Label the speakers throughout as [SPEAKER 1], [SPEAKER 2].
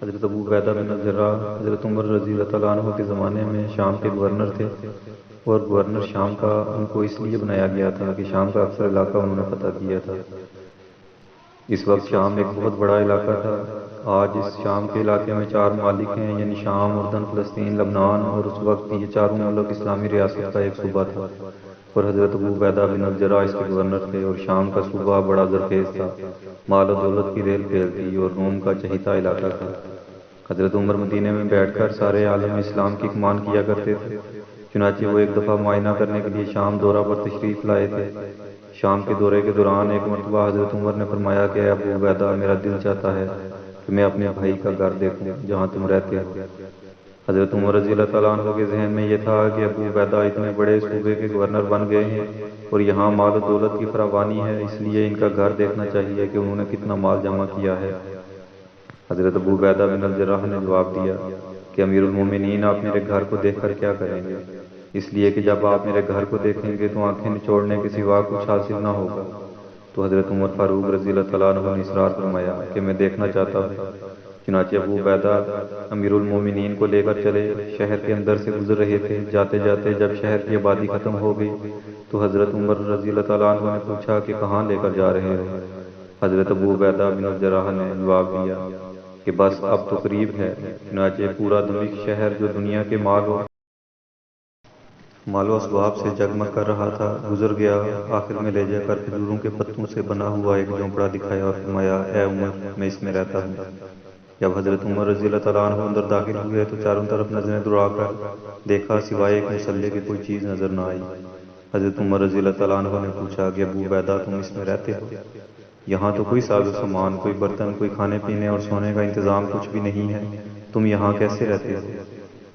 [SPEAKER 1] حضرت ابو عبیدہ بن الجراح حضرت عمر رضی اللہ تعالیٰ عنہ کے زمانے میں شام کے گورنر تھے، اور گورنر شام کا ان کو اس لیے بنایا گیا تھا کہ شام کا اکثر علاقہ انہوں نے فتح کیا تھا۔ اس وقت شام ایک بہت بڑا علاقہ تھا۔ آج اس شام کے علاقے میں 4 ممالک ہیں، یعنی شام، اردن، فلسطین، لبنان، اور اس وقت یہ چاروں ملک اسلامی ریاست کا ایک صوبہ تھا، اور حضرت ابو عبیدہ بن الجراح اس کے گورنر تھے، اور شام کا صوبہ بڑا زرخیز تھا، مال و دولت کی ریل پھیل تھی، اور روم کا چہیتا علاقہ تھا۔ حضرت عمر مدینے میں بیٹھ کر سارے عالم اسلام کی کمان کیا کرتے تھے۔ چنانچہ وہ ایک دفعہ معائنہ کرنے کے لیے شام دورہ پر تشریف لائے تھے۔ شام کے دورے کے دوران ایک مرتبہ حضرت عمر نے فرمایا کہ اے ابو عبیدہ، میرا دل چاہتا ہے کہ میں اپنے بھائی کا گھر دیکھوں جہاں تم رہتے ہو۔ حضرت عمر رضی اللہ تعالیٰ عنہ کے ذہن میں یہ تھا کہ ابو عبیدہ اتنے بڑے صوبے کے گورنر بن گئے ہیں اور یہاں مال و دولت کی فراوانی ہے، اس لیے ان کا گھر دیکھنا چاہیے کہ انہوں نے کتنا مال جمع کیا ہے۔ حضرت ابو عبیدہ بن الجراح نے جواب دیا کہ امیر المومنین، آپ میرے گھر کو دیکھ کر کیا کریں گے؟ اس لیے کہ جب آپ میرے گھر کو دیکھیں گے تو آنکھیں نچوڑنے کے سوا کچھ حاصل نہ ہوگا۔ تو حضرت عمر فاروق رضی اللہ تعالیٰ عنہ نے اصرار فرمایا کہ میں دیکھنا چاہتا ہوں۔ چنانچہ ابو عبیدہ امیر المومنین کو لے کر چلے، شہر کے اندر سے گزر رہے تھے۔ جاتے جاتے جب شہر کی آبادی ختم ہو گئی تو حضرت عمر رضی اللہ تعالیٰ عنہ نے پوچھا کہ کہاں لے کر جا رہے ہو؟ حضرت ابو عبیدہ بن الجراح نے جواب دیا کہ بس اب تو قریب ہے۔ چنانچہ پورا دمشق شہر جو دنیا کے مال و اسباب سے جگمگ کر رہا تھا گزر گیا۔ آخر میں لے جا کر کھجوروں کے پتوں سے بنا ہوا ایک جھونپڑا دکھایا اور فرمایا، اے عمر، میں اس میں رہتا ہوں۔ جب حضرت عمر رضی اللہ تعالیٰ عنہ اندر داخل ہوئے تو چاروں طرف نظریں دوڑا کر دیکھا، سوائے ایک مسلح کے کوئی چیز نظر نہ آئی۔ حضرت عمر رضی اللہ تعالیٰ عنہ نے پوچھا کہ ابو عبیدہ، تم اس میں رہتے ہو؟ یہاں تو کوئی ساز و سامان، کوئی برتن، کوئی کھانے پینے اور سونے کا انتظام کچھ بھی نہیں ہے، تم یہاں کیسے رہتے ہو؟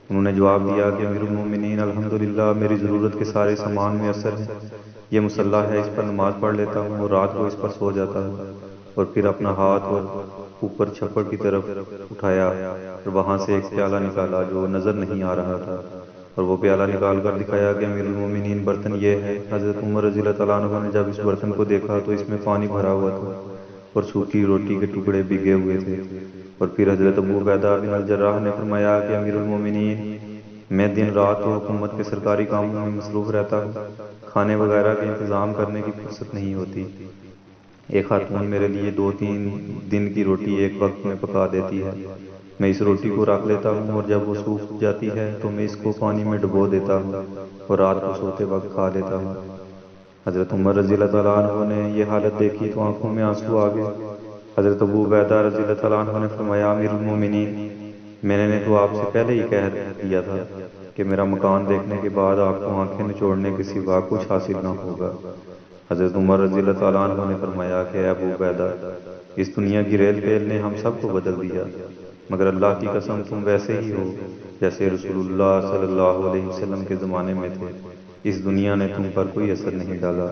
[SPEAKER 1] انہوں نے جواب دیا کہ امیر المومنین، الحمدللہ میری ضرورت کے سارے سامان میسر ہیں۔ یہ مصلح ہے، اس پر نماز پڑھ لیتا ہوں اور رات کو اس پر سو جاتا ہوں۔ اور پھر اپنا ہاتھ اور اوپر چھپڑ کی طرف اٹھایا اور وہاں سے ایک پیالہ نکالا جو نظر نہیں آ رہا تھا، اور وہ پیالہ نکال کر دکھایا کہ امیر المومنین برتن یہ ہے۔ حضرت عمر رضی اللہ تعالیٰ عنہ نے جب اس برتن کو دیکھا تو اس میں پانی بھرا ہوا تھا اور سوکھی روٹی کے ٹکڑے بھیگے ہوئے تھے۔ اور پھر حضرت ابو عبیدہ بن الجراح نے فرمایا کہ امیر المومنین، میں دن رات تو حکومت کے سرکاری کاموں میں مصروف رہتا ہوں، کھانے وغیرہ کے انتظام کرنے کی فرصت نہیں ہوتی۔ ایک خاتون میرے لیے 2-3 دن کی روٹی ایک وقت میں پکا دیتی ہے۔ میں اس روٹی کو رکھ لیتا ہوں اور جب وہ سوکھ جاتی ہے تو میں اس کو پانی میں ڈبو دیتا ہوں اور رات کو سوتے وقت کھا لیتا ہوں۔ حضرت عمر رضی اللہ تعالیٰ عنہ نے یہ حالت دیکھی تو آنکھوں میں آنسو آ گئے۔ حضرت ابو عبیدہ رضی اللہ تعالیٰ عنہ نے فرمایا، امیر المومنین، میں نے تو آپ سے پہلے ہی کہہ دیا تھا کہ میرا مکان دیکھنے کے بعد آپ کو آنکھیں نچوڑنے کے سوا کچھ حاصل نہ ہوگا۔ حضرت عمر رضی اللہ تعالیٰ عنہ نے فرمایا کہ اے ابو عبیدہ، اس دنیا کی ریل پھیل نے ہم سب کو بدل دیا، مگر اللہ کی قسم تم ویسے ہی ہو جیسے رسول اللہ صلی اللہ علیہ وسلم کے زمانے میں تھے۔ اس دنیا نے تم پر کوئی اثر نہیں ڈالا۔